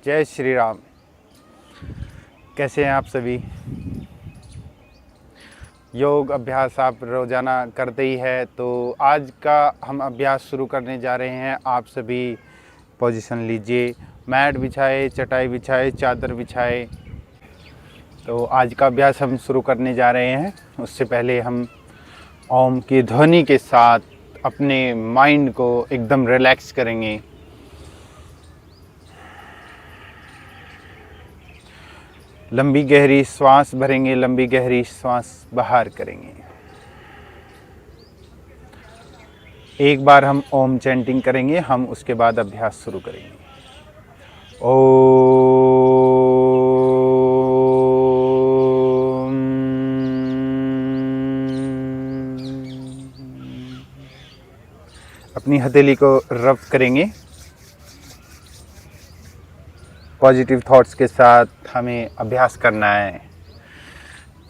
जय श्री राम। कैसे हैं आप सभी? योग अभ्यास आप रोज़ाना करते ही है, तो आज का हम अभ्यास शुरू करने जा रहे हैं। आप सभी पोजीशन लीजिए, मैट बिछाए, चटाई बिछाए, चादर बिछाए। तो आज का अभ्यास हम शुरू करने जा रहे हैं। उससे पहले हम ओम की ध्वनि के साथ अपने माइंड को एकदम रिलैक्स करेंगे। लंबी गहरी श्वास भरेंगे, लंबी गहरी श्वास बाहर करेंगे। एक बार हम ओम चैंटिंग करेंगे, हम उसके बाद अभ्यास शुरू करेंगे। ओम। अपनी हथेली को रब करेंगे। पॉजिटिव थॉट्स के साथ हमें अभ्यास करना है।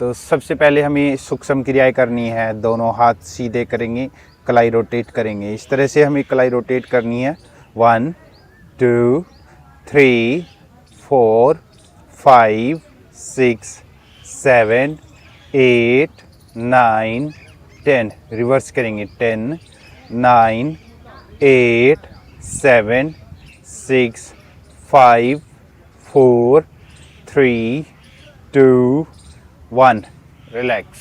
तो सबसे पहले हमें सूक्ष्म क्रियाएं करनी है। दोनों हाथ सीधे करेंगे, कलाई रोटेट करेंगे। इस तरह से हमें कलाई रोटेट करनी है। 1 2 3 4 5 6 7 8 9 10। रिवर्स करेंगे। 10 9 8 7 6 5 4 3 2 1। Relax.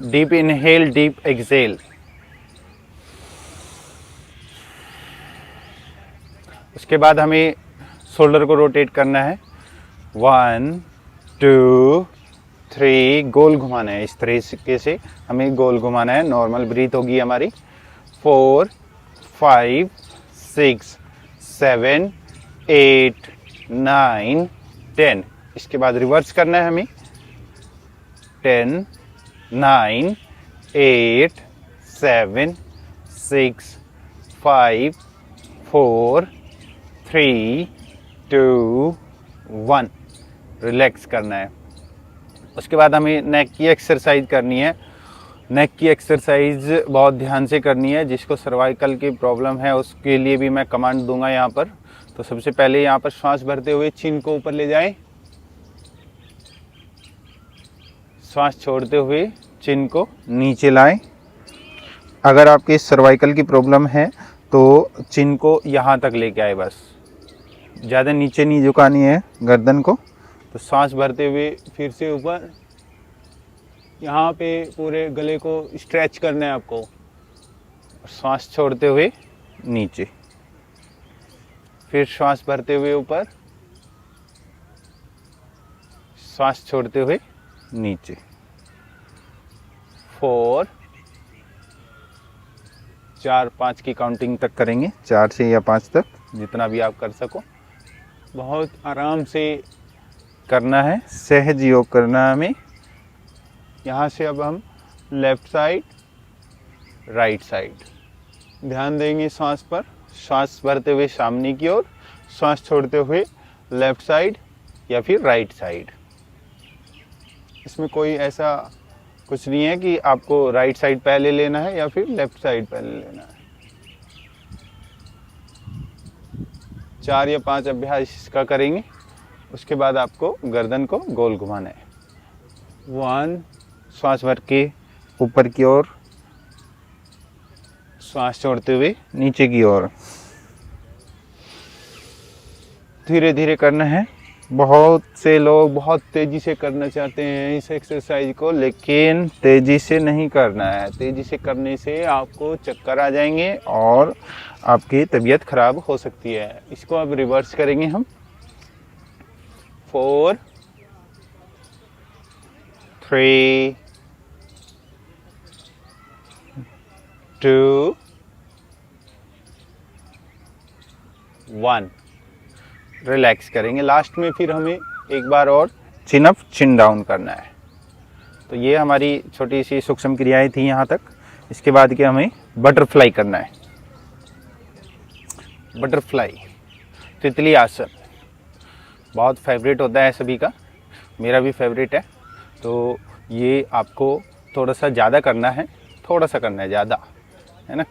Deep inhale, deep exhale. उसके बाद हमें शोल्डर को रोटेट करना है। 1 2 3 गोल घुमाना है। इस तरीके से हमें गोल घुमाना है। नॉर्मल ब्रीथ होगी हमारी। 4 5 6 7 8 9 10। इसके बाद रिवर्स करना है हमें। 10 9 8 7 6 5 4 3 2 1। रिलैक्स करना है। उसके बाद हमें नेक की एक्सरसाइज करनी है। नेक की एक्सरसाइज बहुत ध्यान से करनी है। जिसको सर्वाइकल की प्रॉब्लम है उसके लिए भी मैं कमांड दूंगा यहाँ पर। तो सबसे पहले यहाँ पर श्वास भरते हुए चिन को ऊपर ले जाएं। श्वास छोड़ते हुए चिन को नीचे लाएं। अगर आपके सर्वाइकल की प्रॉब्लम है तो चिन को यहाँ तक लेके आए, बस ज़्यादा नीचे नहीं झुकानी है गर्दन को। तो सांस भरते हुए फिर से ऊपर, यहाँ पे पूरे गले को स्ट्रेच करना है आपको। सांस छोड़ते हुए नीचे, फिर श्वास भरते हुए ऊपर, श्वास छोड़ते हुए नीचे। 4 4 5 की काउंटिंग तक करेंगे। 4 से या 5 तक, जितना भी आप कर सको। बहुत आराम से करना है, सहज योग करना है हमें। यहाँ से अब हम लेफ्ट साइड, राइट साइड ध्यान देंगे सांस पर। श्वास भरते हुए सामने की ओर, श्वास छोड़ते हुए लेफ्ट साइड या फिर राइट साइड। इसमें कोई ऐसा कुछ नहीं है कि आपको राइट साइड पहले लेना है या फिर लेफ्ट साइड पहले लेना है। 4 या 5 अभ्यास इसका करेंगे। उसके बाद आपको गर्दन को गोल घुमाना है। 1, श्वास भर के ऊपर की ओर, श्वास छोड़ते हुए नीचे की ओर। धीरे धीरे करना है। बहुत से लोग बहुत तेजी से करना चाहते हैं इस एक्सरसाइज को, लेकिन तेजी से नहीं करना है। तेजी से करने से आपको चक्कर आ जाएंगे और आपकी तबीयत खराब हो सकती है। इसको अब रिवर्स करेंगे हम। 4 3 2 1। रिलैक्स करेंगे। लास्ट में फिर हमें एक बार और चिन अप चिन डाउन करना है। तो ये हमारी छोटी सी सूक्ष्म क्रियाएं थी यहाँ तक। इसके बाद के हमें बटरफ्लाई करना है। बटरफ्लाई, तितली आसन बहुत फेवरेट होता है सभी का, मेरा भी फेवरेट है। तो ये आपको थोड़ा सा ज़्यादा करना है, थोड़ा सा करना है, ज़्यादा है ना।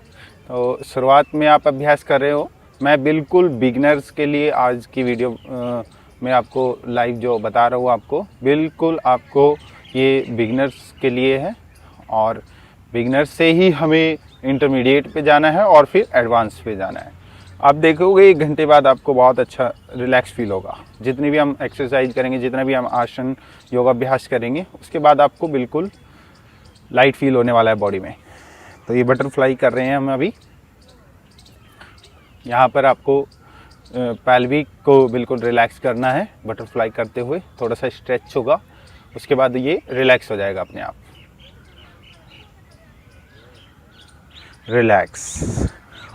तो शुरुआत में आप अभ्यास कर रहे हो मैं बिल्कुल बिगनर्स के लिए आज की वीडियो मैं आपको लाइव जो बता रहा हूँ आपको, बिल्कुल आपको ये बिगनर्स के लिए है और बिगनर्स से ही हमें इंटरमीडिएट पे जाना है और फिर एडवांस पे जाना है। आप देखोगे 1 घंटे बाद आपको बहुत अच्छा रिलैक्स फील होगा। जितनी भी हम एक्सरसाइज करेंगे, जितना भी हम आसन योगाभ्यास करेंगे, उसके बाद आपको बिल्कुल लाइट फील होने वाला है बॉडी में। तो ये बटरफ्लाई कर रहे हैं हम अभी। यहाँ पर आपको पैल्विक को बिल्कुल रिलैक्स करना है। बटरफ्लाई करते हुए थोड़ा सा स्ट्रेच होगा, उसके बाद ये रिलैक्स हो जाएगा अपने आप। रिलैक्स।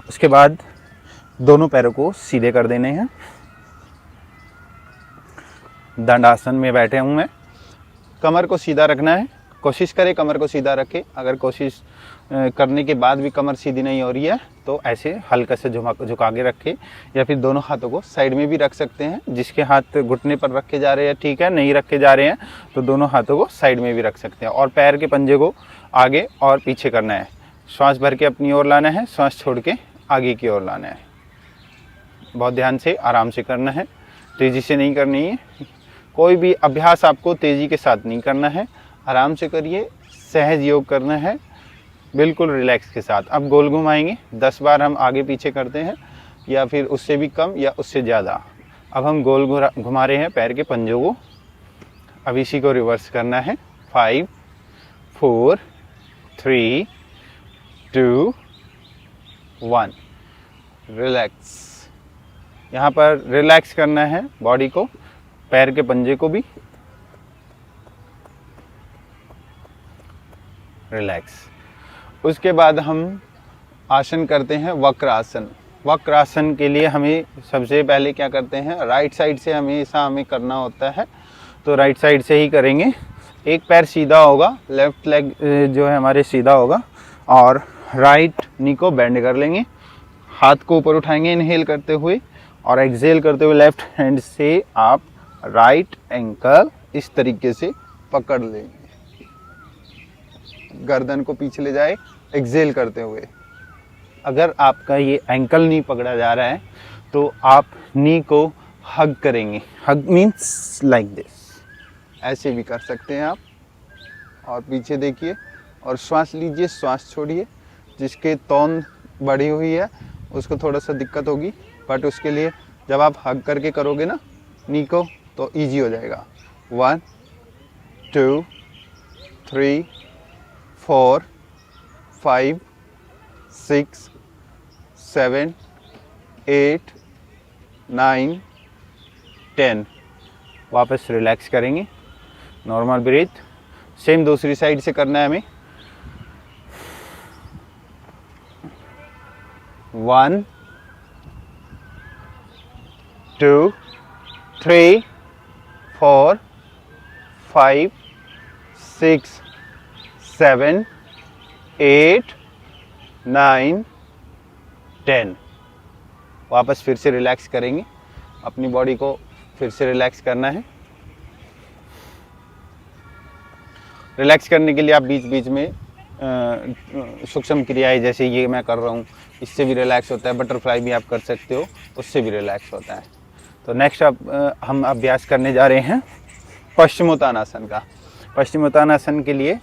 उसके बाद दोनों पैरों को सीधे कर देने हैं। दंडासन में बैठे हूँ मैं। कमर को सीधा रखना है, कोशिश करें कमर को सीधा रखें। अगर कोशिश करने के बाद भी कमर सीधी नहीं हो रही है तो ऐसे हल्का से झुका के रखें, या फिर दोनों हाथों को साइड में भी रख सकते हैं। जिसके हाथ घुटने पर रखे जा रहे हैं ठीक है, नहीं रखे जा रहे हैं तो दोनों हाथों को साइड में भी रख सकते हैं। और पैर के पंजे को आगे और पीछे करना है। श्वास भर के अपनी ओर लाना है, श्वास छोड़ के आगे की ओर लाना है। बहुत ध्यान से आराम से करना है, तेज़ी से नहीं करनी है। कोई भी अभ्यास आपको तेज़ी के साथ नहीं करना है, आराम से करिए। सहज योग करना है बिल्कुल रिलैक्स के साथ। अब गोल घुमाएंगे, 10 बार हम आगे पीछे करते हैं या फिर उससे भी कम या उससे ज़्यादा। अब हम गोल घुमा रहे हैं पैर के पंजों को। अब इसी को रिवर्स करना है। 5 4 3 2 1 रिलैक्स। यहाँ पर रिलैक्स करना है बॉडी को, पैर के पंजे को भी रिलैक्स। उसके बाद हम आसन करते हैं वक्र आसन। वक्र आसन के लिए हमें सबसे पहले क्या करते हैं, राइट साइड से हमेशा हमें करना होता है, तो राइट साइड से ही करेंगे। एक पैर सीधा होगा, लेफ्ट लेग जो है हमारे सीधा होगा, और राइट नी को बेंड कर लेंगे। हाथ को ऊपर उठाएंगे इनहेल करते हुए, और एक्सहेल करते हुए लेफ्ट हैंड से आप राइट एंकल इस तरीके से पकड़ लेंगे। गर्दन को पीछे ले जाए एक्सहेल करते हुए। अगर आपका ये एंकल नी पकड़ा जा रहा है तो आप नी को हग करेंगे। हग मीन्स लाइक दिस, ऐसे भी कर सकते हैं आप। और पीछे देखिए और श्वास लीजिए, श्वास छोड़िए। जिसके तौन बढ़ी हुई है उसको थोड़ा सा दिक्कत होगी, बट उसके लिए जब आप हग करके करोगे ना नी को तो इजी हो जाएगा। 1 2 3 4 5 6 7 8 9 10। वापस रिलैक्स करेंगे, नॉर्मल ब्रीथ। सेम दूसरी साइड से करना है हमें। 1 2 3 4 5 6 7 8 9 10। वापस फिर से रिलैक्स करेंगे, अपनी बॉडी को फिर से रिलैक्स करना है। रिलैक्स करने के लिए आप बीच बीच में सूक्ष्म क्रियाएं जैसे ये मैं कर रहा हूँ, इससे भी रिलैक्स होता है। बटरफ्लाई भी आप कर सकते हो, उससे भी रिलैक्स होता है। तो नेक्स्ट हम अभ्यास करने जा रहे हैं पश्चिमोत्तानासन का। पश्चिमोत्तानासन के लिए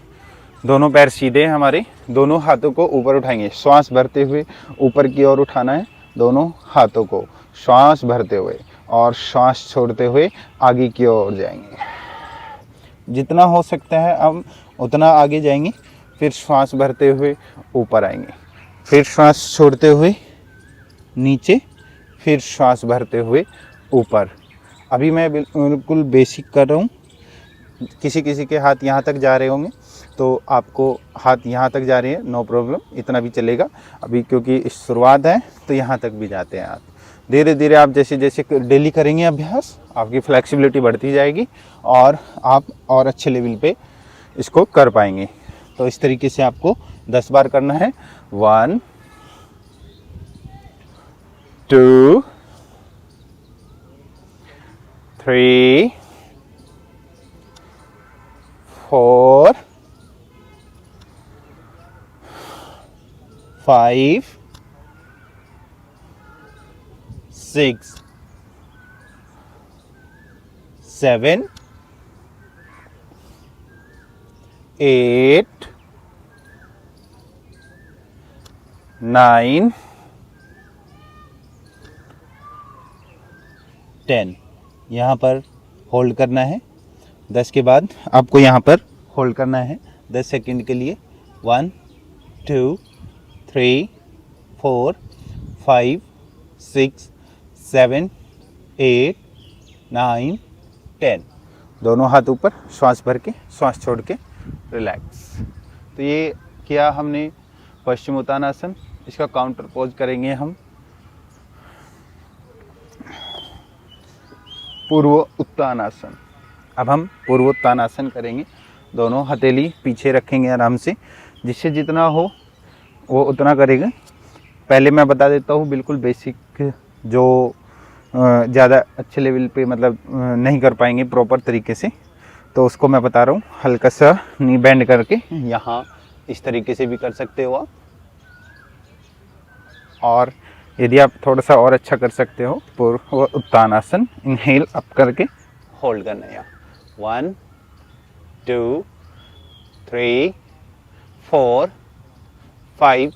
दोनों पैर सीधे हमारे, दोनों हाथों को ऊपर उठाएंगे। श्वास भरते हुए ऊपर की ओर उठाना है दोनों हाथों को, श्वास भरते हुए, और श्वास छोड़ते हुए आगे की ओर जाएंगे। जितना हो सकता है हम उतना आगे जाएंगे। फिर श्वास भरते हुए ऊपर आएंगे, फिर श्वास छोड़ते हुए नीचे, फिर श्वास भरते हुए ऊपर। अभी मैं बिल्कुल बेसिक कर रहा हूँ। किसी किसी के हाथ यहाँ तक जा रहे होंगे तो आपको हाथ यहाँ तक जा रहे हैं, नो प्रॉब्लम, इतना भी चलेगा। अभी क्योंकि शुरुआत है तो यहाँ तक भी जाते हैं हाथ। धीरे धीरे आप जैसे जैसे डेली करेंगे अभ्यास, आपकी फ्लेक्सिबिलिटी बढ़ती जाएगी और आप और अच्छे लेवल पे इसको कर पाएंगे। तो इस तरीके से आपको 10 बार करना है। 1 2 3 4 5 6 7 8 9 10। यहाँ पर होल्ड करना है। 10 के बाद आपको यहाँ पर होल्ड करना है 10 सेकंड के लिए। 1 2 3 4 5 6 7 8 9 10। दोनों हाथ ऊपर, श्वास भर के, श्वास छोड़ के, रिलैक्स। तो ये किया हमने पश्चिमोत्तानासन। इसका काउंटर पोज करेंगे हम पूर्व उत्तानासन। अब हम पूर्वोत्तानासन करेंगे। दोनों हथेली पीछे रखेंगे आराम से, जिससे जितना हो वो उतना करेंगे। पहले मैं बता देता हूँ, बिल्कुल बेसिक, जो ज़्यादा अच्छे लेवल पे मतलब नहीं कर पाएंगे प्रॉपर तरीके से, तो उसको मैं बता रहा हूँ। हल्का सा नी बेंड करके यहाँ इस तरीके से भी कर सकते हो आप, और यदि आप थोड़ा सा और अच्छा कर सकते हो, पूर्व उत्तानासन, इनहेल अप करके होल्ड करना है। 1 2 3 4 5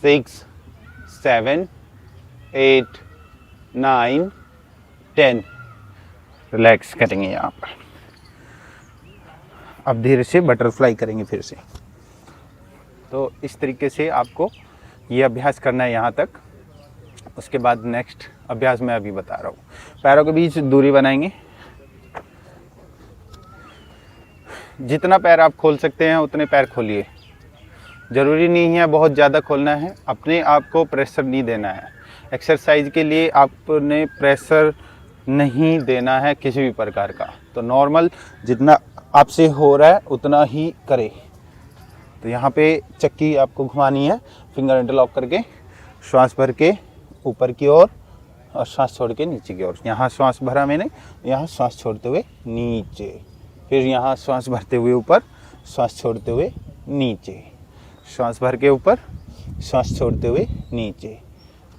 6 7 8 9 10। रिलैक्स करेंगे यहाँ पर। अब धीरे से बटरफ्लाई करेंगे फिर से। तो इस तरीके से आपको ये अभ्यास करना है यहाँ तक। उसके बाद नेक्स्ट अभ्यास मैं अभी बता रहा हूँ। पैरों के बीच दूरी बनाएंगे। जितना पैर आप खोल सकते हैं उतने पैर खोलिए। ज़रूरी नहीं है बहुत ज़्यादा खोलना है, अपने आप को प्रेशर नहीं देना है। एक्सरसाइज के लिए आपने प्रेशर नहीं देना है किसी भी प्रकार का। तो नॉर्मल जितना आपसे हो रहा है उतना ही करें। तो यहाँ पे चक्की आपको घुमानी है, फिंगर इंटरलॉक करके, श्वास भर के ऊपर की ओर और सांस छोड़ के नीचे की ओर। यहाँ श्वास भरा मैंने, यहाँ श्वास छोड़ते हुए नीचे, फिर यहाँ श्वास भरते हुए ऊपर, श्वास छोड़ते हुए नीचे, श्वास भर के ऊपर, श्वास छोड़ते हुए नीचे,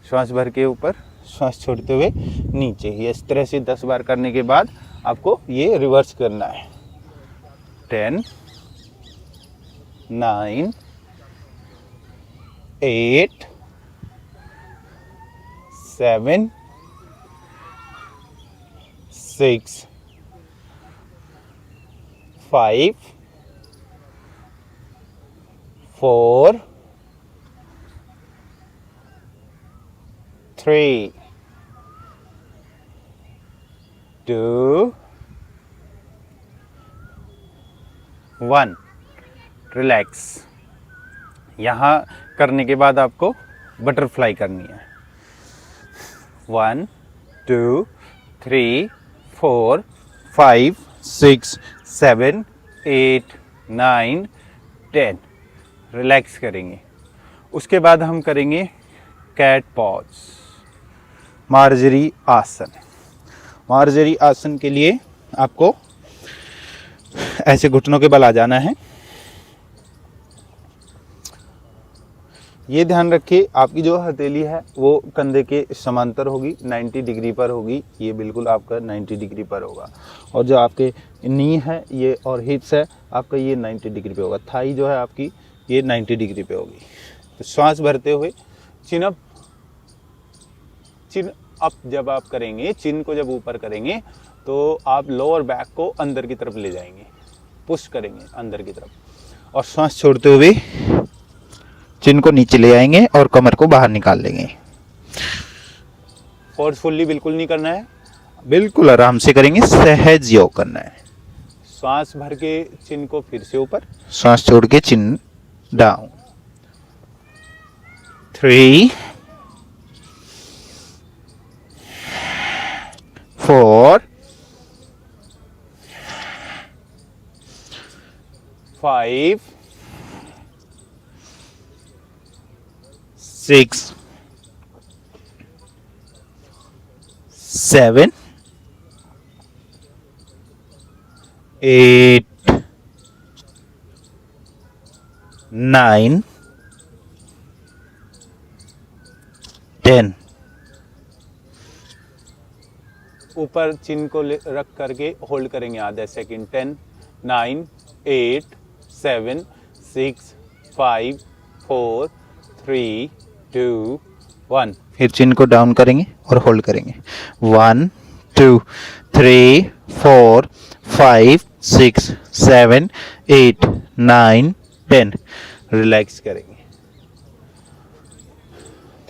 श्वास भर के ऊपर, श्वास छोड़ते हुए नीचे। ये इस तरह से 10 बार करने के बाद आपको ये रिवर्स करना है। 10 9 8 7 6 5 4 3 2 1। रिलैक्स। यहाँ करने के बाद आपको बटरफ्लाई करनी है। 1 2 3 4 5 6 7 8 9 10। रिलैक्स करेंगे। उसके बाद हम करेंगे कैट पॉज, मार्जरी आसन। मार्जरी आसन के लिए आपको ऐसे घुटनों के बल आ जाना है। ये ध्यान रखिए आपकी जो हथेली है वो कंधे के समांतर होगी, 90 डिग्री पर होगी। ये बिल्कुल आपका 90 डिग्री पर होगा। और जो आपके नी है ये और हिप्स है आपका, ये 90 डिग्री पे होगा। थाई जो है आपकी ये 90 डिग्री पे होगी। तो श्वास भरते हुए चिन अप जब आप करेंगे, चिन को जब ऊपर करेंगे तो आप लोअर बैक को अंदर की तरफ ले जाएंगे, पुश करेंगे अंदर की तरफ। और श्वास छोड़ते हुए चिन को नीचे ले आएंगे और कमर को बाहर निकाल लेंगे। फोर्सफुली बिल्कुल नहीं करना है, बिल्कुल आराम से करेंगे, सहज योग करना है। श्वास भर के चिन को फिर से ऊपर, श्वास छोड़ के चिन डाउन। 3 4 5 6 7 8 9 10। ऊपर चिन को रख करके होल्ड करेंगे आधा सेकंड। 10, 9, 8, 7, 6, 5, 4, 3, 2, 1। फिर चिन को डाउन करेंगे और होल्ड करेंगे। 1, 2, 3, 4, 5, 6, 7, 8, 9, 10। रिलैक्स करेंगे।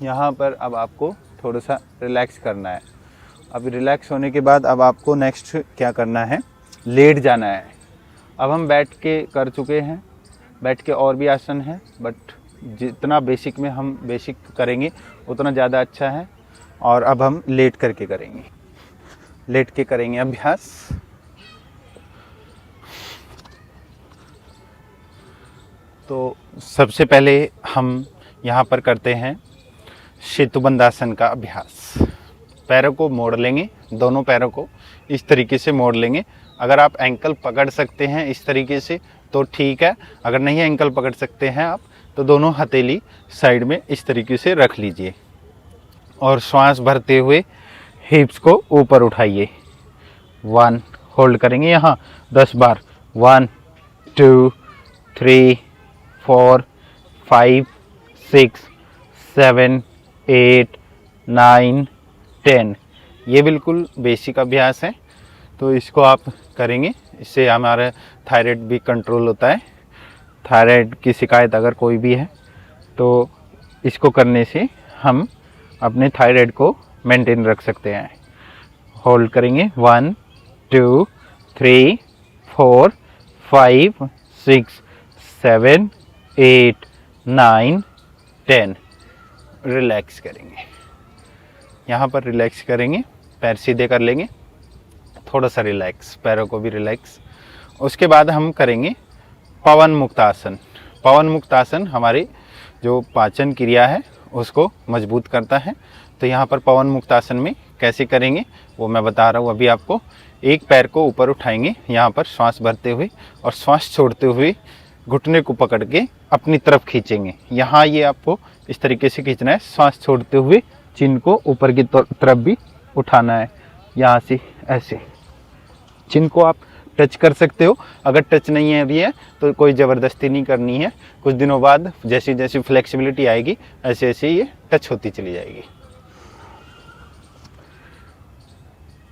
यहाँ पर अब आपको थोड़ा सा रिलैक्स करना है। अब रिलैक्स होने के बाद अब आपको नेक्स्ट क्या करना है, लेट जाना है। अब हम बैठ के कर चुके हैं, बैठ के और भी आसन हैं, बट जितना बेसिक में हम बेसिक करेंगे उतना ज़्यादा अच्छा है। और अब हम लेट करके करेंगे, लेट के करेंगे अभ्यास। तो सबसे पहले हम यहाँ पर करते हैं सेतुबंधासन का अभ्यास। पैरों को मोड़ लेंगे, दोनों पैरों को इस तरीके से मोड़ लेंगे। अगर आप एंकल पकड़ सकते हैं इस तरीके से तो ठीक है, अगर नहीं एंकल पकड़ सकते हैं आप तो दोनों हथेली साइड में इस तरीके से रख लीजिए और श्वास भरते हुए हिप्स को ऊपर उठाइए। 1, होल्ड करेंगे यहाँ 10 बार। 1, 2, 3, 4, 5, 6, 7, 8, 9, 10। ये बिल्कुल बेसिक अभ्यास है, तो इसको आप करेंगे, इससे हमारा थायराइड भी कंट्रोल होता है। थायराइड की शिकायत अगर कोई भी है तो इसको करने से हम अपने थायराइड को मेंटेन रख सकते हैं। होल्ड करेंगे 1, 2, 3, 4, 5, 6, 7, 8, 9, 10। रिलैक्स करेंगे, यहाँ पर रिलैक्स करेंगे, पैर सीधे कर लेंगे, थोड़ा सा रिलैक्स, पैरों को भी रिलैक्स। उसके बाद हम करेंगे पवन मुक्त आसन। पवन मुक्त आसन हमारी जो पाचन क्रिया है उसको मजबूत करता है। तो यहाँ पर पवन मुक्त आसन में कैसे करेंगे वो मैं बता रहा हूँ अभी आपको। एक पैर को ऊपर उठाएंगे यहाँ पर श्वास भरते हुए और श्वास छोड़ते हुए घुटने को पकड़ के अपनी तरफ खींचेंगे। यहाँ ये आपको इस तरीके से खींचना है, श्वास छोड़ते हुए चिन को ऊपर की तरफ भी उठाना है। यहाँ से ऐसे चिन को आप टच कर सकते हो, अगर टच नहीं है भी है तो कोई ज़बरदस्ती नहीं करनी है। कुछ दिनों बाद जैसी जैसी फ्लेक्सिबिलिटी आएगी ऐसे ऐसे ये टच होती चली जाएगी।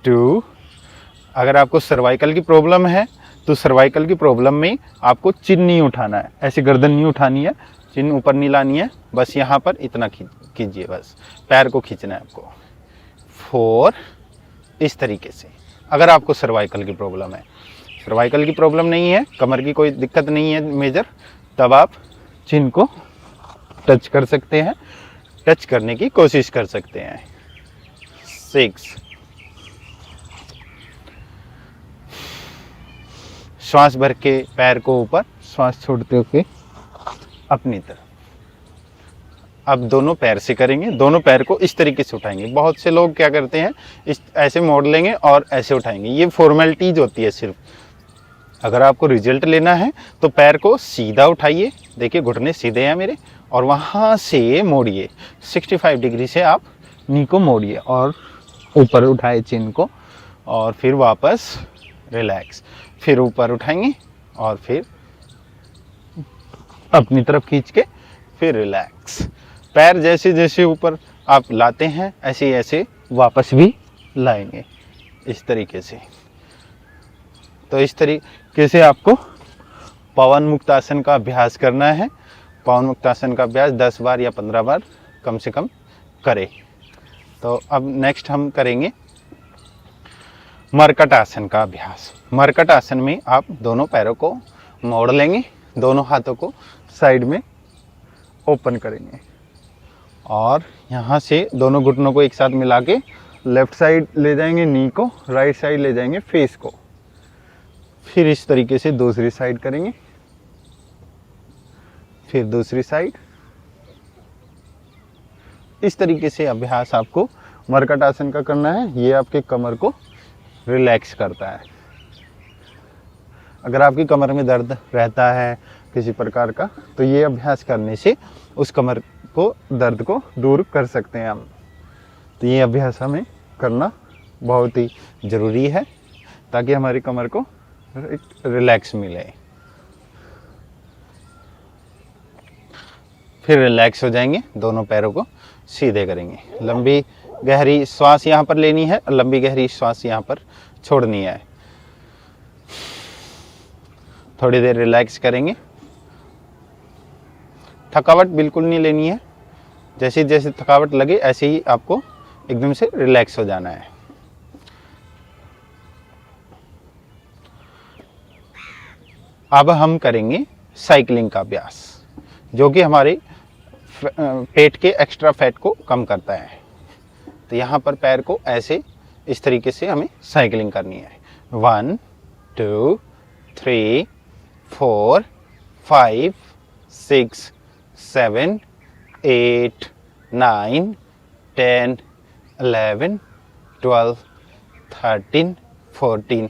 2, अगर आपको सर्वाइकल की प्रॉब्लम है तो सर्वाइकल की प्रॉब्लम में आपको चिन नहीं उठाना है, ऐसे गर्दन नहीं उठानी है, चिन ऊपर नहीं लानी है, बस यहाँ पर इतना कीजिए, बस पैर को खींचना है आपको। 4, इस तरीके से। अगर आपको सर्वाइकल की प्रॉब्लम है, सर्वाइकल की प्रॉब्लम नहीं है, कमर की कोई दिक्कत नहीं है मेजर, तब आप चिन को टच कर सकते हैं, टच करने की कोशिश कर सकते हैं। 6, श्वास भर के पैर को ऊपर, श्वास छोड़ते हुए अपनी तरफ। अब दोनों पैर से करेंगे, दोनों पैर को इस तरीके से उठाएंगे। बहुत से लोग क्या करते हैं, इस ऐसे मोड़ लेंगे और ऐसे उठाएंगे, ये फॉर्मेलिटीज होती है सिर्फ। अगर आपको रिजल्ट लेना है तो पैर को सीधा उठाइए, देखिए घुटने सीधे हैं मेरे, और वहाँ से मोड़िए 65 डिग्री से आप नी को मोड़िए और ऊपर उठाए चिन को, और फिर वापस रिलैक्स, फिर ऊपर उठाएंगे और फिर अपनी तरफ खींच के फिर रिलैक्स। पैर जैसे जैसे ऊपर आप लाते हैं ऐसे ऐसे वापस भी लाएंगे इस तरीके से। तो इस तरीके से आपको पवन मुक्त आसन का अभ्यास करना है। पवन मुक्त आसन का अभ्यास 10 बार या 15 बार कम से कम करें। तो अब नेक्स्ट हम करेंगे मरकट आसन का अभ्यास। मरकट आसन में आप दोनों पैरों को मोड़ लेंगे, दोनों हाथों को साइड में ओपन करेंगे और यहाँ से दोनों घुटनों को एक साथ मिला के लेफ्ट साइड ले जाएंगे नी को, राइट साइड ले जाएंगे फेस को। फिर इस तरीके से दूसरी साइड करेंगे, फिर दूसरी साइड। इस तरीके से अभ्यास आपको मरकट आसन का करना है। ये आपके कमर को रिलैक्स करता है। अगर आपकी कमर में दर्द रहता है किसी प्रकार का तो ये अभ्यास करने से उस कमर को दर्द को दूर कर सकते हैं हम। तो ये अभ्यास हमें करना बहुत ही ज़रूरी है ताकि हमारी कमर को रिलैक्स मिले। फिर रिलैक्स हो जाएंगे, दोनों पैरों को सीधे करेंगे। लंबी गहरी श्वास यहाँ पर लेनी है और लंबी गहरी श्वास यहाँ पर छोड़नी है। थोड़ी देर रिलैक्स करेंगे। थकावट बिल्कुल नहीं लेनी है, जैसे जैसे थकावट लगे ऐसे ही आपको एकदम से रिलैक्स हो जाना है। अब हम करेंगे साइकिलिंग का अभ्यास, जो कि हमारे पेट के एक्स्ट्रा फैट को कम करता है। तो यहाँ पर पैर को ऐसे इस तरीके से हमें साइकिलिंग करनी है। 1 2 3 4 5 6 7 8 9 10 11 12 13 14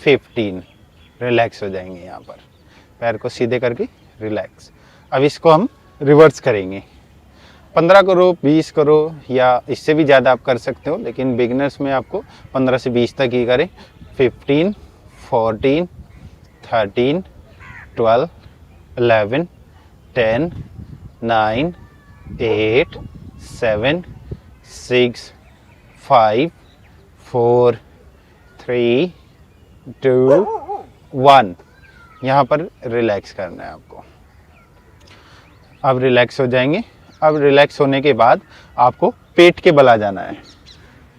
15। रिलैक्स हो जाएंगे। यहाँ पर पैर को सीधे करके रिलैक्स। अब इसको हम रिवर्स करेंगे। 15 करो, 20 करो या इससे भी ज़्यादा आप कर सकते हो, लेकिन बिगिनर्स में आपको 15 से 20 तक ही करें। 15 14 13 12 11 10 9 8 7 6 5 4 3 2 1। यहाँ पर रिलैक्स करना है आपको। अब रिलैक्स हो जाएंगे। अब रिलैक्स होने के बाद आपको पेट के बल आ जाना है।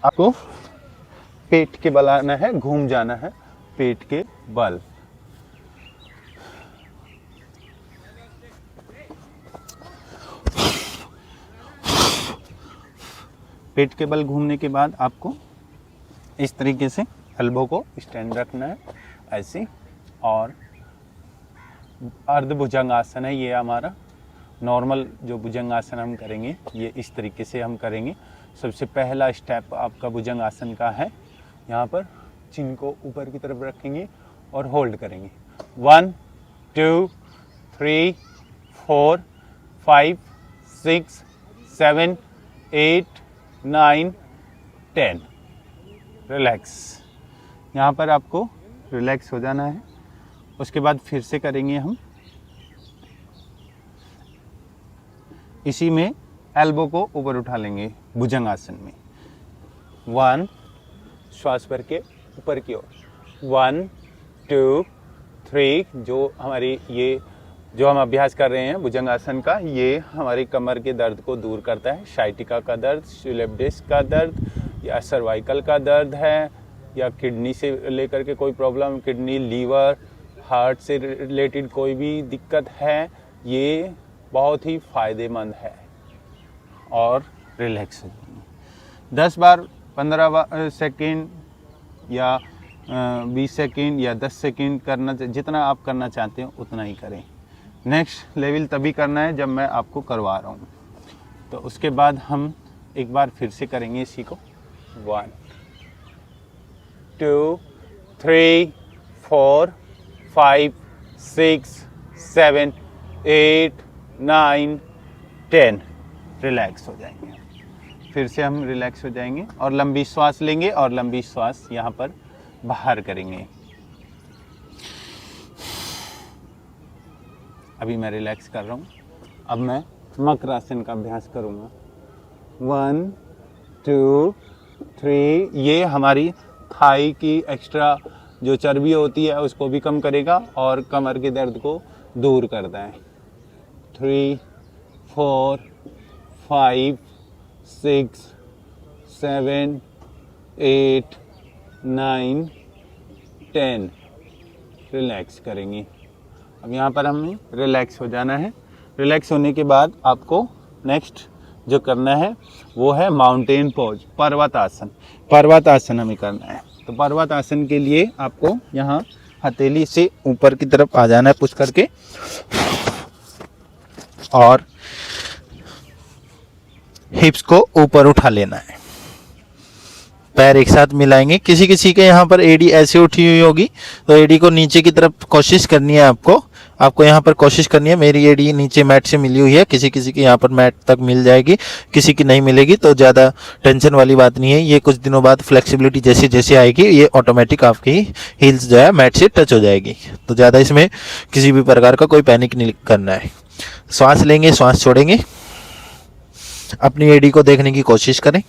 आपको पेट के बल आना है, घूम जाना है पेट के बल। पेट के बल घूमने के बाद आपको इस तरीके से एल्बो को स्टैंड रखना है ऐसे, और अर्ध भुजंगासन है ये हमारा। नॉर्मल जो भुजंगासन हम करेंगे ये इस तरीके से हम करेंगे। सबसे पहला स्टेप आपका भुजंगासन का है। यहाँ पर चिन को ऊपर की तरफ रखेंगे और होल्ड करेंगे। 1 2 3 4 5 6 7 8 9 10। रिलैक्स। यहाँ पर आपको रिलैक्स हो जाना है। उसके बाद फिर से करेंगे हम इसी में एल्बो को ऊपर उठा लेंगे भुजंगासन में। 1 श्वास भर के ऊपर की ओर। 1 2 3। जो हमारी ये जो हम अभ्यास कर रहे हैं भुजंगासन का, ये हमारी कमर के दर्द को दूर करता है। साइटिका का दर्द, शोल्डर डिस्क का दर्द या सर्वाइकल का दर्द है, या किडनी से लेकर के कोई प्रॉब्लम, किडनी, लीवर, हार्ट से रिलेटेड कोई भी दिक्कत है, ये बहुत ही फ़ायदेमंद है। और रिलैक्स हो जाएंगे। 10 बार 15 सेकेंड या 20 सेकेंड या 10 सेकेंड करना, जितना आप करना चाहते हो उतना ही करें। नेक्स्ट लेवल तभी करना है जब मैं आपको करवा रहा हूँ। तो उसके बाद हम एक बार फिर से करेंगे इसी को। 1 2 3 4 5 6 7 8 9 10। रिलैक्स हो जाएंगे। फिर से हम रिलैक्स हो जाएंगे और लंबी श्वास लेंगे और लंबी श्वास यहाँ पर बाहर करेंगे। अभी मैं रिलैक्स कर रहा हूँ। अब मैं मकरासन का अभ्यास करूँगा। 1 2 3। ये हमारी थाई की एक्स्ट्रा जो चर्बी होती है उसको भी कम करेगा और कमर के दर्द को दूर करता है। 3 4 5 6 7 8 9 10। रिलैक्स करेंगे। अब यहाँ पर हमें रिलैक्स हो जाना है। रिलैक्स होने के बाद आपको नेक्स्ट जो करना है वो है माउंटेन पोज, पर्वत आसन। पर्वत आसन हमें करना है। तो पर्वत आसन के लिए आपको यहाँ हथेली से ऊपर की तरफ आ जाना है पुश करके, और हिप्स को ऊपर उठा लेना है। पैर एक साथ मिलाएंगे। किसी किसी के यहाँ पर एडी ऐसे उठी हुई होगी तो एडी को नीचे की तरफ कोशिश करनी है आपको, आपको यहाँ पर कोशिश करनी है, मेरी एड़ी नीचे मैट से मिली हुई है, किसी किसी की यहाँ पर मैट तक मिल जाएगी, किसी की नहीं मिलेगी, तो ज़्यादा टेंशन वाली बात नहीं है। ये कुछ दिनों बाद फ्लेक्सिबिलिटी जैसे जैसे आएगी ये ऑटोमेटिक आपकी हील्स जो है मैट से टच हो जाएगी। तो ज़्यादा इसमें किसी भी प्रकार का कोई पैनिक नहीं करना है। श्वास लेंगे, श्वास छोड़ेंगे, अपनी एड़ी को देखने की कोशिश करें।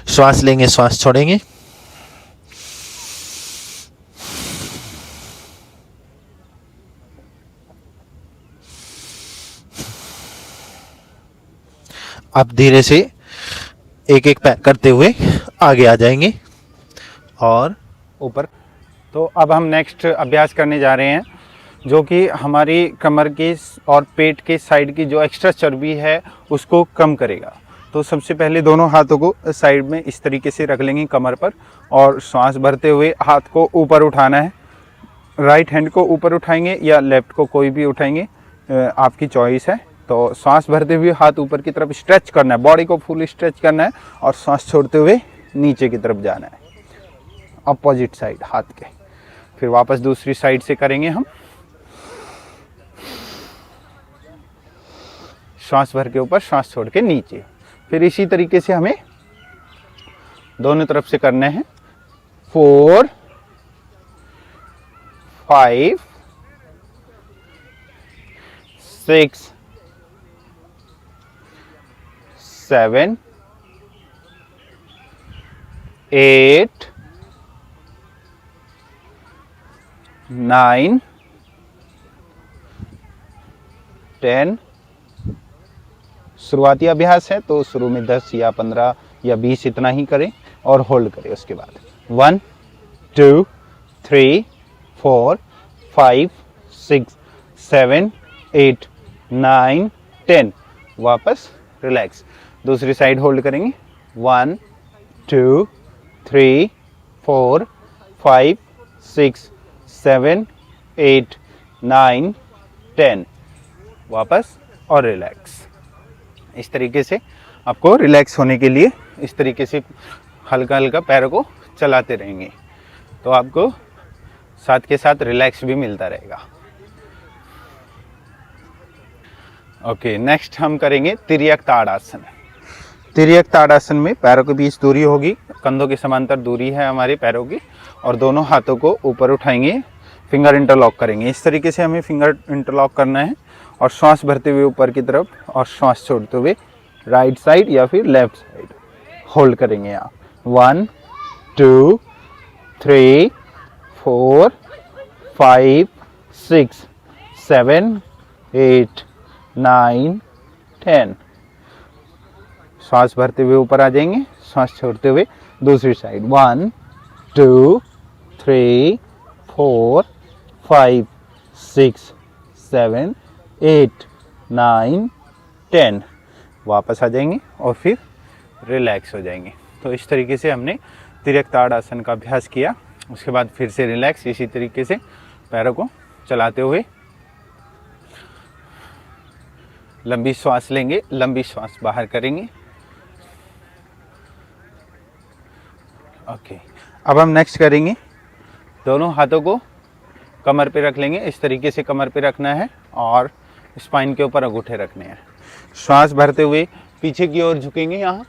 श्वास लेंगे, श्वास छोड़ेंगे। अब धीरे से एक एक पैर करते हुए आगे आ जाएंगे और ऊपर। तो अब हम नेक्स्ट अभ्यास करने जा रहे हैं जो कि हमारी कमर की और पेट के साइड की जो एक्स्ट्रा चर्बी है उसको कम करेगा। तो सबसे पहले दोनों हाथों को साइड में इस तरीके से रख लेंगे कमर पर और श्वास भरते हुए हाथ को ऊपर उठाना है। राइट हैंड को ऊपर उठाएंगे या लेफ्ट को, कोई भी उठाएंगे, आपकी चॉइस है। तो सांस भरते हुए हाथ ऊपर की तरफ स्ट्रेच करना है, बॉडी को फुल स्ट्रेच करना है और सांस छोड़ते हुए नीचे की तरफ जाना है, अपोजिट साइड हाथ के। फिर वापस दूसरी साइड से करेंगे हम। श्वास भर के ऊपर, श्वास छोड़ के नीचे। फिर इसी तरीके से हमें दोनों तरफ से करने हैं। 4 5 6 7 8 9 10। शुरुआती अभ्यास है तो शुरू में 10 या 15 या 20 इतना ही करें और होल्ड करें। उसके बाद 1 2 3 4 5 6 7 8 9 10। वापस रिलैक्स। दूसरी साइड होल्ड करेंगे। 1 2 3 4 5 6 7 8 9 10। वापस और रिलैक्स। इस तरीके से आपको रिलैक्स होने के लिए इस तरीके से हल्का हल्का पैरों को चलाते रहेंगे तो आपको साथ के साथ रिलैक्स भी मिलता रहेगा। ओके, नेक्स्ट हम करेंगे तिर्यक ताड़ासन। तिर्यक ताड़ासन में पैरों के बीच दूरी होगी, कंधों के समांतर दूरी है हमारे पैरों की, और दोनों हाथों को ऊपर उठाएंगे, फिंगर इंटरलॉक करेंगे। इस तरीके से हमें फिंगर इंटरलॉक करना है और श्वास भरते हुए ऊपर की तरफ और श्वास छोड़ते हुए राइट साइड या फिर लेफ्ट साइड होल्ड करेंगे आप। 1 2 3 4 5 6 7 8 9 10। श्वास भरते हुए ऊपर आ जाएंगे, श्वास छोड़ते हुए दूसरी साइड। 1 2 3 4 5 6 7 8 9 10। वापस आ जाएंगे और फिर रिलैक्स हो जाएंगे। तो इस तरीके से हमने तिर्यक ताड़ासन का अभ्यास किया। उसके बाद फिर से रिलैक्स, इसी तरीके से पैरों को चलाते हुए लंबी श्वास लेंगे, लंबी श्वास बाहर करेंगे। ओके, अब हम नेक्स्ट करेंगे, दोनों हाथों को कमर पे रख लेंगे। इस तरीके से कमर पे रखना है और स्पाइन के ऊपर अंगूठे रखने हैं। श्वास भरते हुए पीछे की ओर झुकेंगे यहाँ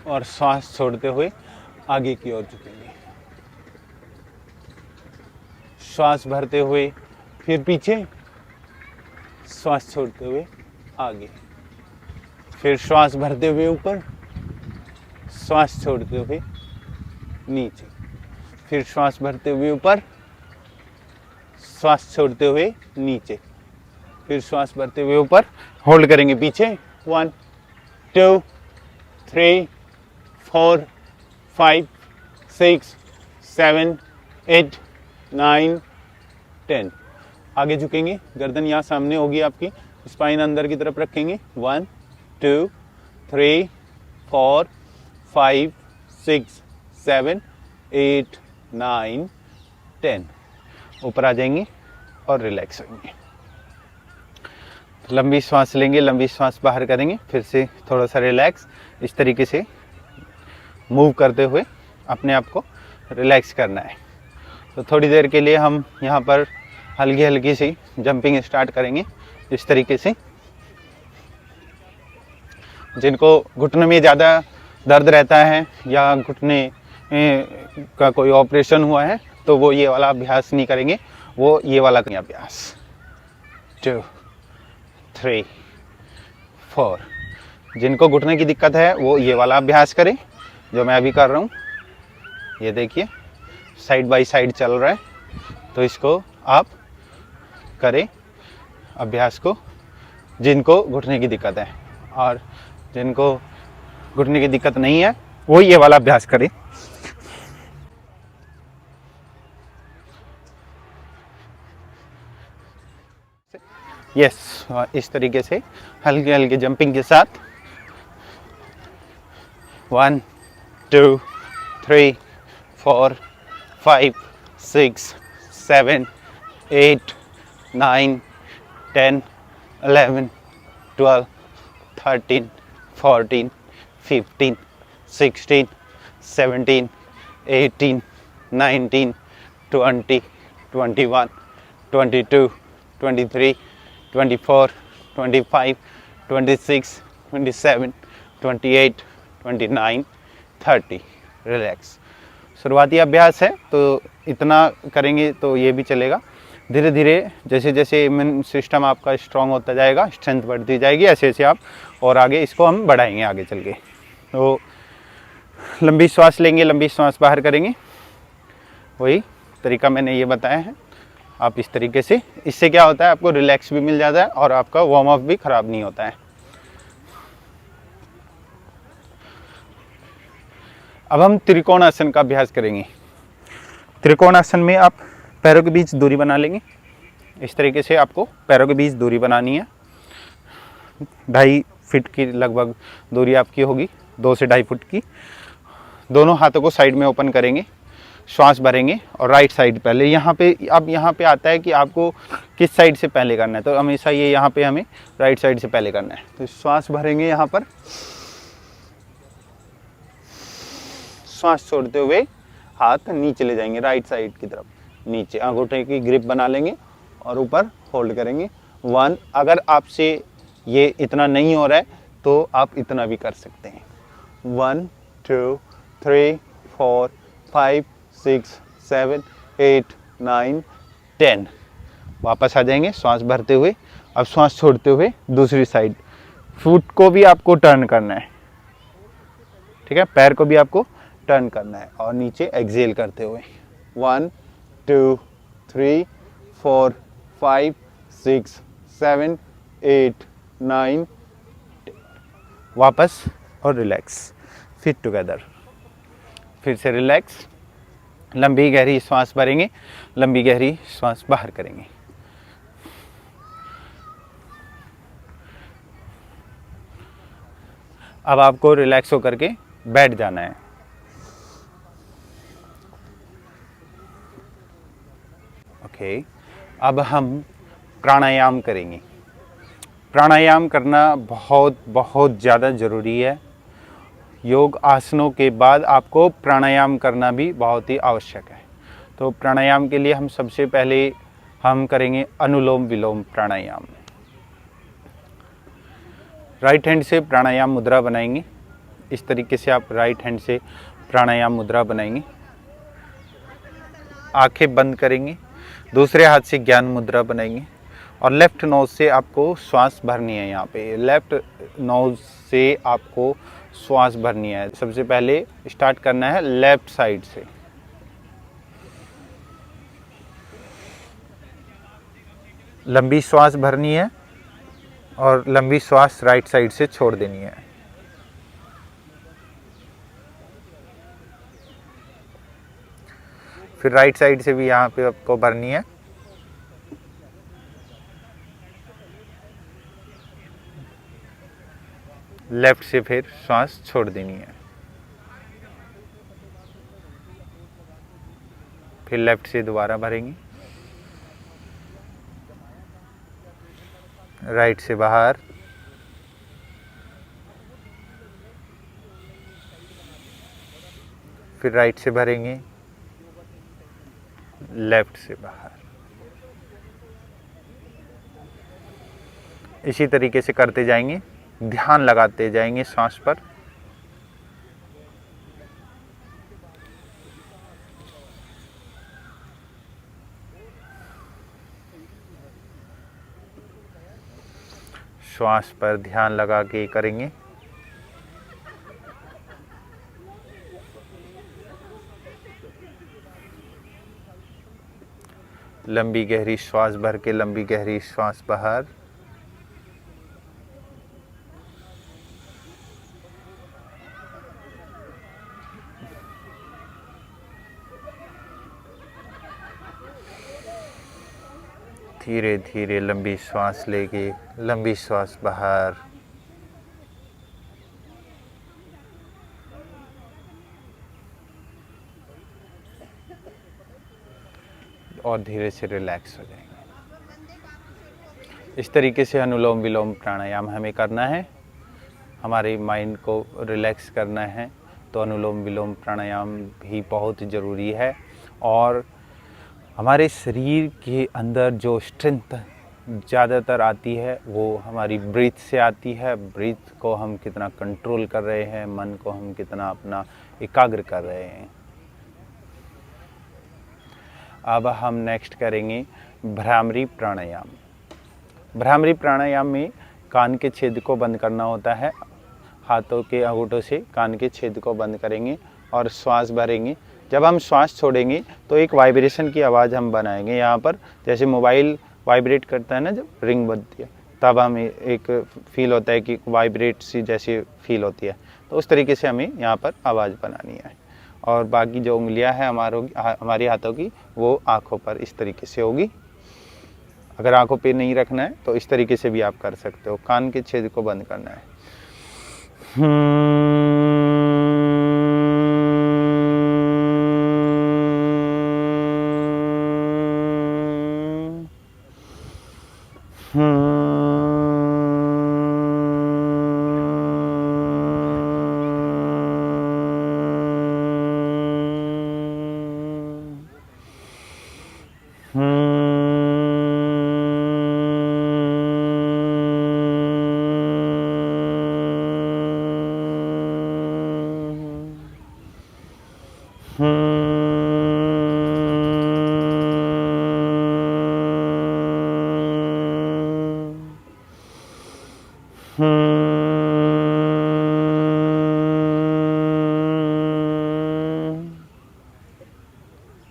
और श्वास छोड़ते हुए आगे की ओर झुकेंगे। श्वास भरते हुए फिर पीछे, श्वास छोड़ते हुए आगे, फिर श्वास भरते हुए ऊपर, श्वास छोड़ते हुए नीचे, फिर श्वास भरते हुए ऊपर, श्वास छोड़ते हुए नीचे, फिर श्वास भरते हुए ऊपर, होल्ड करेंगे पीछे। 1 2 3 4 5 6 7 8 9 10। आगे झुकेंगे, गर्दन यहाँ सामने होगी आपकी, स्पाइन अंदर की तरफ रखेंगे। 1 2 3 4 5 6 7 8 9 10। ऊपर आ जाएंगे और रिलैक्स होंगे। लंबी श्वास लेंगे, लंबी श्वास बाहर करेंगे, फिर से थोड़ा सा रिलैक्स। इस तरीके से मूव करते हुए अपने आप को रिलैक्स करना है। तो थोड़ी देर के लिए हम यहाँ पर हल्की हल्की सी जंपिंग स्टार्ट करेंगे इस तरीके से। जिनको घुटने में ज़्यादा दर्द रहता है या घुटने का कोई ऑपरेशन हुआ है तो वो ये वाला अभ्यास नहीं करेंगे, वो ये वाला करेंगे अभ्यास। 2 3 4। जिनको घुटने की दिक्कत है वो ये वाला अभ्यास करें जो मैं अभी कर रहा हूँ। ये देखिए साइड बाय साइड चल रहा है, तो इसको आप करें अभ्यास को जिनको घुटने की दिक्कत है, और जिनको घुटने की दिक्कत नहीं है वो ये वाला अभ्यास करें। यस, इस तरीके से हल्के हल्के जंपिंग के साथ 1 2 3 4 5 6 7 8 9 10 11 12 13 14 15 16 17 18 19 20 21 22 23 24 25 26 27 28 29 30। रिलैक्स। शुरुआती अभ्यास है तो इतना करेंगे तो ये भी चलेगा। धीरे धीरे जैसे जैसे इम्यून सिस्टम आपका स्ट्रांग होता जाएगा, स्ट्रेंथ बढ़ती जाएगी, ऐसे ऐसे आप और आगे इसको हम बढ़ाएंगे आगे चल के। तो लंबी श्वास लेंगे, लंबी श्वास बाहर करेंगे, वही तरीका मैंने ये बताया है। आप इस तरीके से, इससे क्या होता है आपको रिलैक्स भी मिल जाता है और आपका वार्म अप भी ख़राब नहीं होता है। अब हम त्रिकोणासन का अभ्यास करेंगे। त्रिकोणासन में आप पैरों के बीच दूरी बना लेंगे। इस तरीके से आपको पैरों के बीच दूरी बनानी है। 2.5 फीट की लगभग दूरी आपकी होगी, 2 से 2.5 फुट की। दोनों हाथों को साइड में ओपन करेंगे, श्वास भरेंगे और राइट साइड पहले। यहाँ पे अब यहाँ पे आता है कि आपको किस साइड से पहले करना है, तो हमेशा ये यहाँ पे हमें राइट साइड से पहले करना है। तो श्वास भरेंगे, यहाँ पर श्वास छोड़ते हुए हाथ नीचे ले जाएंगे राइट साइड की तरफ, नीचे अंगूठे की ग्रिप बना लेंगे और ऊपर होल्ड करेंगे 1। अगर आपसे ये इतना नहीं हो रहा है तो आप इतना भी कर सकते हैं। 1 2 3 4 5 6 7 8 9 10। वापस आ जाएंगे श्वास भरते हुए। अब श्वास छोड़ते हुए दूसरी साइड, फुट को भी आपको टर्न करना है, ठीक है, पैर को भी आपको टर्न करना है और नीचे एक्सेल करते हुए 1 2 3 4 5 6 7 8 9 10। वापस और रिलैक्स, फिट टुगेदर। फिर से रिलैक्स, लंबी गहरी श्वास भरेंगे, लंबी गहरी श्वास बाहर करेंगे। अब आपको रिलैक्स होकर के बैठ जाना है। ओके, अब हम प्राणायाम करेंगे। प्राणायाम करना बहुत बहुत ज़्यादा ज़रूरी है। योग आसनों के बाद आपको प्राणायाम करना भी बहुत ही आवश्यक है। तो प्राणायाम के लिए हम सबसे पहले हम करेंगे अनुलोम विलोम प्राणायाम। राइट हैंड से प्राणायाम मुद्रा बनाएंगे। इस तरीके से आप राइट हैंड से प्राणायाम मुद्रा बनाएंगे, आंखें बंद करेंगे, दूसरे हाथ से ज्ञान मुद्रा बनाएंगे और लेफ्ट नोज से आपको श्वास भरनी है। यहाँ पे लेफ्ट नोज से आपको श्वास भरनी है। सबसे पहले स्टार्ट करना है लेफ्ट साइड से। लंबी श्वास भरनी है और लंबी श्वास राइट साइड से छोड़ देनी है। फिर राइट साइड से भी यहाँ पे आपको भरनी है। लेफ्ट से फिर श्वास छोड़ देनी है। फिर लेफ्ट से दोबारा भरेंगे, राइट से बाहर, फिर राइट से भरेंगे, लेफ्ट से बाहर। इसी तरीके से करते जाएंगे, ध्यान लगाते जाएंगे सांस पर। श्वास पर ध्यान लगा के करेंगे। लंबी गहरी श्वास भर के लंबी गहरी श्वास बाहर। धीरे धीरे लंबी श्वास लेके लंबी श्वास बाहर। और धीरे से रिलैक्स हो जाएंगे। इस तरीके से अनुलोम विलोम प्राणायाम हमें करना है। हमारे माइंड को रिलैक्स करना है तो अनुलोम विलोम प्राणायाम भी बहुत ज़रूरी है। और हमारे शरीर के अंदर जो स्ट्रेंथ ज़्यादातर आती है वो हमारी ब्रीथ से आती है। ब्रीथ को हम कितना कंट्रोल कर रहे हैं, मन को हम कितना अपना एकाग्र कर रहे हैं। अब हम नेक्स्ट करेंगे भ्रामरी प्राणायाम। भ्रामरी प्राणायाम में कान के छेद को बंद करना होता है। हाथों के अंगूठों से कान के छेद को बंद करेंगे और श्वास भरेंगे। जब हम श्वास छोड़ेंगे तो एक वाइब्रेशन की आवाज़ हम बनाएंगे। यहाँ पर जैसे मोबाइल वाइब्रेट करता है ना, जब रिंग बजती है तब हमें एक फील होता है कि वाइब्रेट सी जैसी फील होती है। तो उस तरीके से हमें यहाँ पर आवाज़ बनानी है। और बाकी जो उंगलियां हैं हमारी हाथों की, वो आँखों पर इस तरीके से होगी। अगर आँखों पे नहीं रखना है तो इस तरीके से भी आप कर सकते हो। कान के छेद को बंद करना है।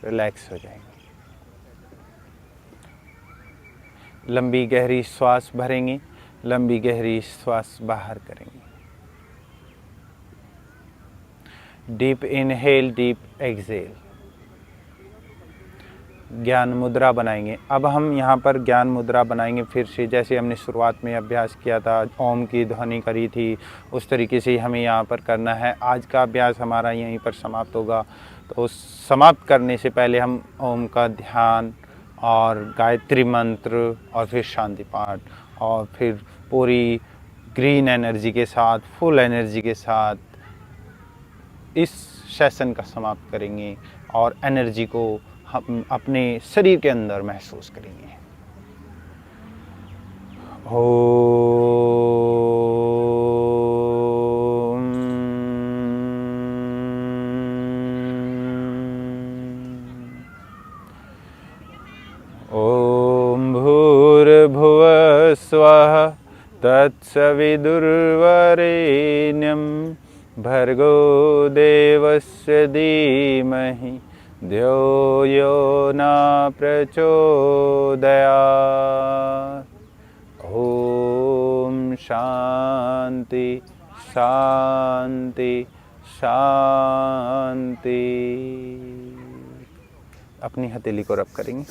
रिलैक्स हो जाएंगे। लंबी गहरी श्वास भरेंगे, लंबी गहरी श्वास बाहर करेंगे। Deep inhale, deep exhale. ज्ञान मुद्रा बनाएंगे। अब हम यहाँ पर ज्ञान मुद्रा बनाएंगे फिर से, जैसे हमने शुरुआत में अभ्यास किया था, ओम की ध्वनि करी थी, उस तरीके से हमें यहाँ पर करना है। आज का अभ्यास हमारा यहीं पर समाप्त होगा। तो समाप्त करने से पहले हम ओम का ध्यान और गायत्री मंत्र और फिर शांति पाठ और फिर पूरी ग्रीन एनर्जी के साथ, फुल एनर्जी के साथ इस सेशन का समाप्त करेंगे और एनर्जी को हम अपने शरीर के अंदर महसूस करेंगे। ओम भूर्भुवः स्वः तत्सविदुर्वरेण्यं भर्गो देवस्य धीमहि धियो यो न प्रचोदयात्। ओम शांति शांति शांति। अपनी हथेली को रब करेंगे।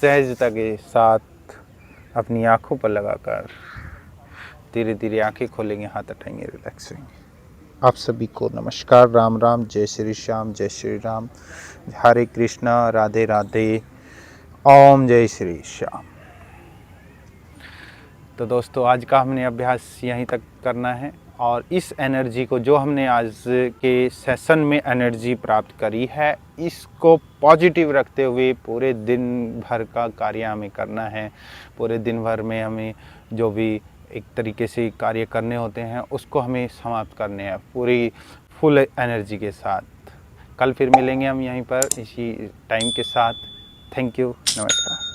सहजता के साथ अपनी आँखों पर लगाकर धीरे धीरे आंखें खोलेंगे, हाथ उठाएंगे, रिलैक्स होंगे। आप सभी को नमस्कार, राम राम, जय श्री श्याम, जय श्री राम, हरे कृष्णा, राधे राधे, ओम जय श्री श्याम। तो दोस्तों आज का हमने अभ्यास यहीं तक करना है और इस एनर्जी को, जो हमने आज के सेशन में एनर्जी प्राप्त करी है, इसको पॉजिटिव रखते हुए पूरे दिन भर का कार्य हमें करना है। पूरे दिन भर में हमें जो भी एक तरीके से कार्य करने होते हैं उसको हमें समाप्त करने हैं पूरी फुल एनर्जी के साथ। कल फिर मिलेंगे हम यहीं पर इसी टाइम के साथ। थैंक यू, नमस्कार।